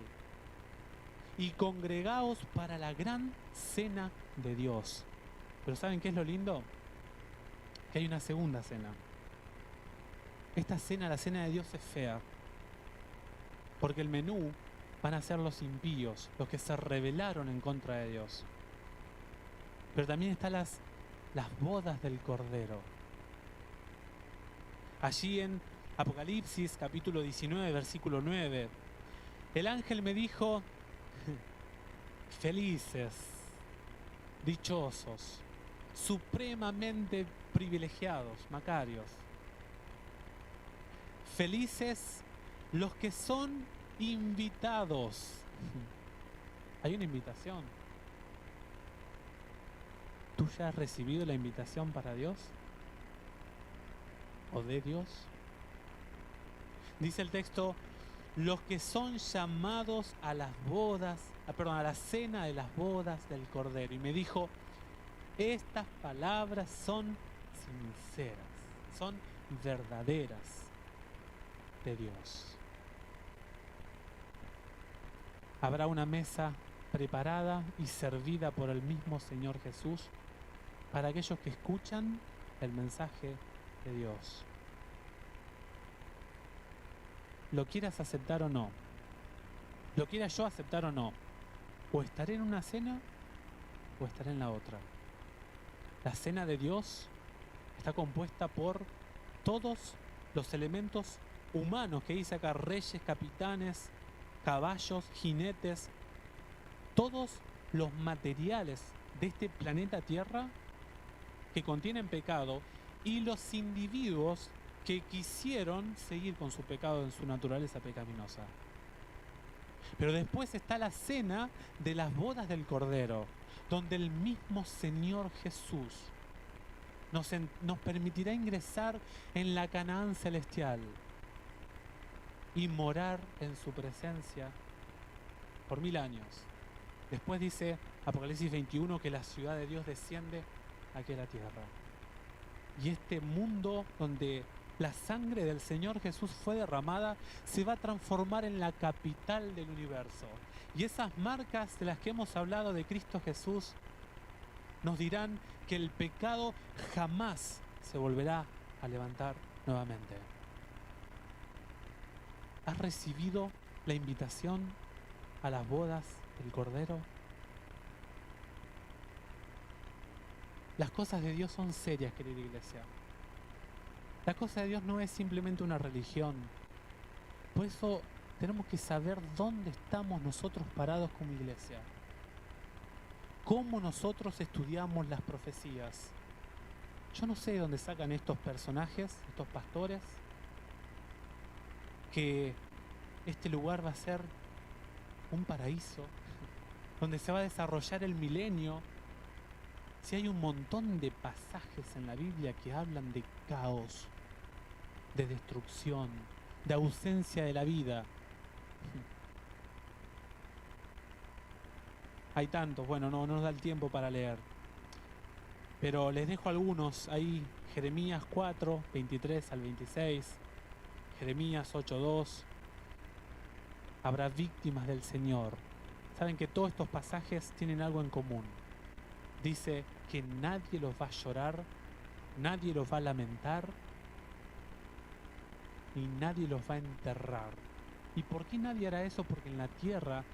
A: y congregaos para la gran cena de Dios. Pero ¿saben qué es lo lindo? Que hay una segunda cena. Esta cena, la cena de Dios, es fea, porque el menú van a ser los impíos, los que se rebelaron en contra de Dios. Pero también están las bodas del Cordero. Allí en Apocalipsis capítulo 19, versículo 9, el ángel me dijo: felices, dichosos, supremamente privilegiados, macarios, felices los que son invitados. Hay una invitación. ¿Tú ya has recibido la invitación para Dios? ¿O de Dios? Dice el texto: los que son llamados a las bodas, a la cena de las bodas del Cordero. Y me dijo: estas palabras son sinceras, son verdaderas de Dios. Habrá una mesa preparada y servida por el mismo Señor Jesús para aquellos que escuchan el mensaje de Dios. Lo quieras aceptar o no, lo quiera yo aceptar o no, o estaré en una cena o estaré en la otra. La cena de Dios está compuesta por todos los elementos humanos que dice acá: reyes, capitanes, caballos, jinetes, todos los materiales de este planeta Tierra que contienen pecado, y los individuos que quisieron seguir con su pecado en su naturaleza pecaminosa. Pero después está la cena de las bodas del Cordero, donde el mismo Señor Jesús nos permitirá ingresar en la Canaán celestial y morar en su presencia por 1000 años. Después dice Apocalipsis 21 que la ciudad de Dios desciende aquí a la tierra. Y este mundo donde la sangre del Señor Jesús fue derramada se va a transformar en la capital del universo. Y esas marcas de las que hemos hablado de Cristo Jesús nos dirán que el pecado jamás se volverá a levantar nuevamente. ¿Has recibido la invitación a las bodas del Cordero? Las cosas de Dios son serias, querida iglesia. La cosa de Dios no es simplemente una religión. Por eso tenemos que saber dónde estamos nosotros parados como iglesia. Cómo nosotros estudiamos las profecías. Yo no sé de dónde sacan estos personajes, estos pastores, que este lugar va a ser un paraíso, donde se va a desarrollar el milenio. Si hay un montón de pasajes en la Biblia que hablan de caos, de destrucción, de ausencia de la vida. Hay tantos, bueno, no nos da el tiempo para leer. Pero les dejo algunos ahí: Jeremías 4, 23 al 26, Jeremías 8:2. Habrá víctimas del Señor. Saben que todos estos pasajes tienen algo en común. Dice que nadie los va a llorar, nadie los va a lamentar y nadie los va a enterrar. ¿Y por qué nadie hará eso? Porque en la tierra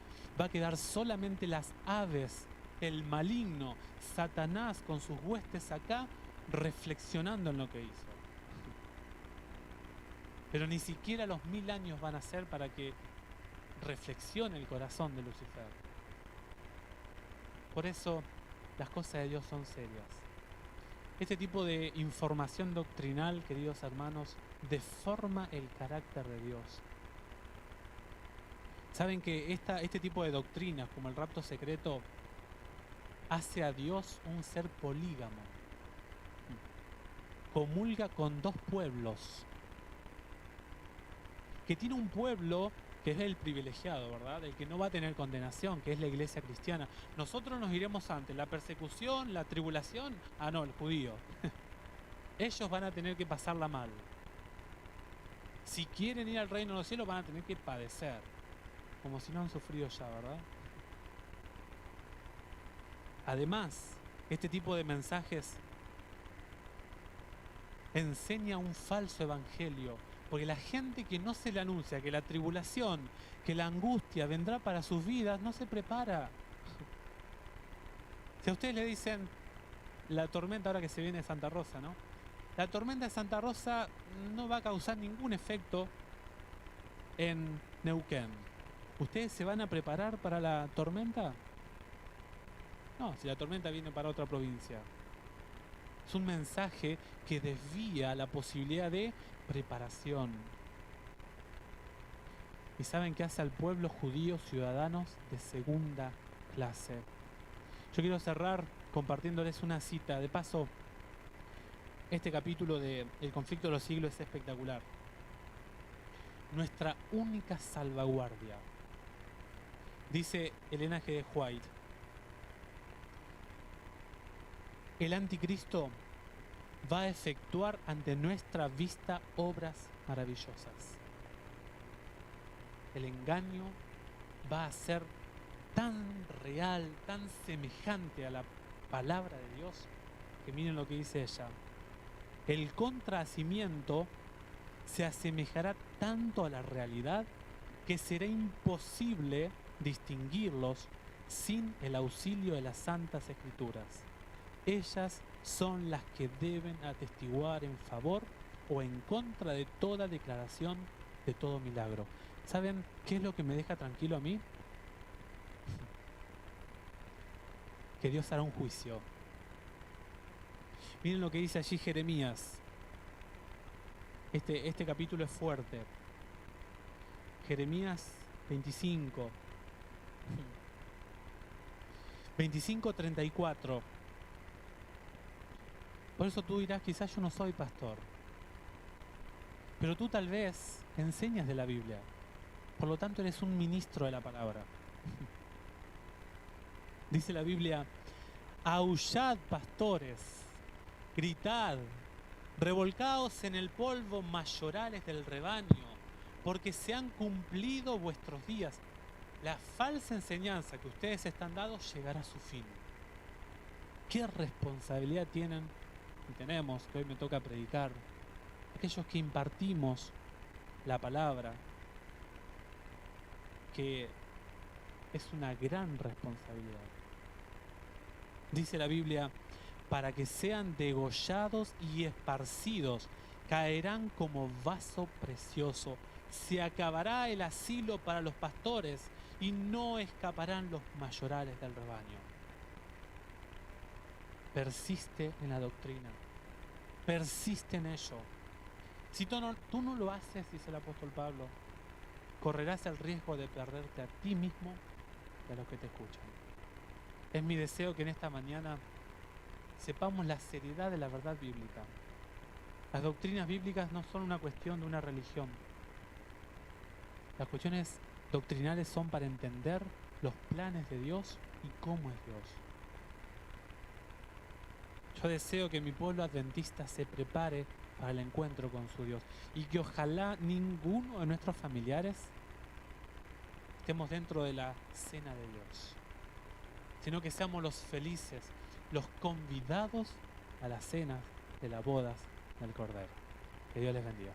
A: va a quedar solamente las aves, el maligno, Satanás con sus huestes acá, reflexionando en lo que hizo. Pero ni siquiera los 1000 años van a ser para que reflexione el corazón de Lucifer. Por eso las cosas de Dios son serias. Este tipo de información doctrinal, queridos hermanos, deforma el carácter de Dios. Saben que este tipo de doctrinas, como el rapto secreto, hace a Dios un ser polígamo. Comulga con 2 pueblos. Que tiene un pueblo que es el privilegiado, ¿verdad? El que no va a tener condenación, que es la iglesia cristiana. Nosotros nos iremos antes, la persecución, la tribulación, no, el judío. Ellos van a tener que pasarla mal. Si quieren ir al reino de los cielos van a tener que padecer, como si no han sufrido ya, ¿verdad? Además, este tipo de mensajes enseña un falso evangelio. Porque la gente que no se le anuncia que la tribulación, que la angustia vendrá para sus vidas, no se prepara. Si a ustedes le dicen la tormenta ahora que se viene de Santa Rosa, ¿no? La tormenta de Santa Rosa no va a causar ningún efecto en Neuquén. ¿Ustedes se van a preparar para la tormenta? No, si la tormenta viene para otra provincia. Es un mensaje que desvía la posibilidad de preparación. ¿Y saben qué hace al pueblo judío ciudadanos de segunda clase? Yo quiero cerrar compartiéndoles una cita. De paso, este capítulo de El conflicto de los siglos es espectacular. Nuestra única salvaguardia, dice Elena G. de White, el anticristo va a efectuar ante nuestra vista obras maravillosas. El engaño va a ser tan real, tan semejante a la palabra de Dios, que miren lo que dice ella. El contrahacimiento se asemejará tanto a la realidad que será imposible distinguirlos sin el auxilio de las Santas Escrituras. Ellas son las que deben atestiguar en favor o en contra de toda declaración, de todo milagro. ¿Saben qué es lo que me deja tranquilo a mí? Que Dios hará un juicio. Miren lo que dice allí Jeremías. Este capítulo es fuerte. Jeremías 25. 25:34. Por eso tú dirás, quizás yo no soy pastor, pero tú tal vez enseñas de la Biblia. Por lo tanto eres un ministro de la palabra. Dice la Biblia: aullad, pastores, gritad, revolcaos en el polvo, mayorales del rebaño, porque se han cumplido vuestros días. La falsa enseñanza que ustedes están dando llegará a su fin. ¿Qué responsabilidad tienen y tenemos, que hoy me toca predicar, aquellos que impartimos la palabra, que es una gran responsabilidad? Dice la Biblia: para que sean degollados y esparcidos, caerán como vaso precioso. Se acabará el asilo para los pastores y no escaparán los mayorales del rebaño. Persiste en la doctrina, persiste en ello. Si tú no lo haces, dice el apóstol Pablo, correrás el riesgo de perderte a ti mismo y a los que te escuchan. Es mi deseo que en esta mañana sepamos la seriedad de la verdad bíblica. Las doctrinas bíblicas no son una cuestión de una religión. Las cuestiones doctrinales son para entender los planes de Dios y cómo es Dios. Yo deseo que mi pueblo adventista se prepare para el encuentro con su Dios y que ojalá ninguno de nuestros familiares estemos dentro de la cena de Dios, sino que seamos los felices, los convidados a las cenas de las bodas del Cordero. Que Dios les bendiga.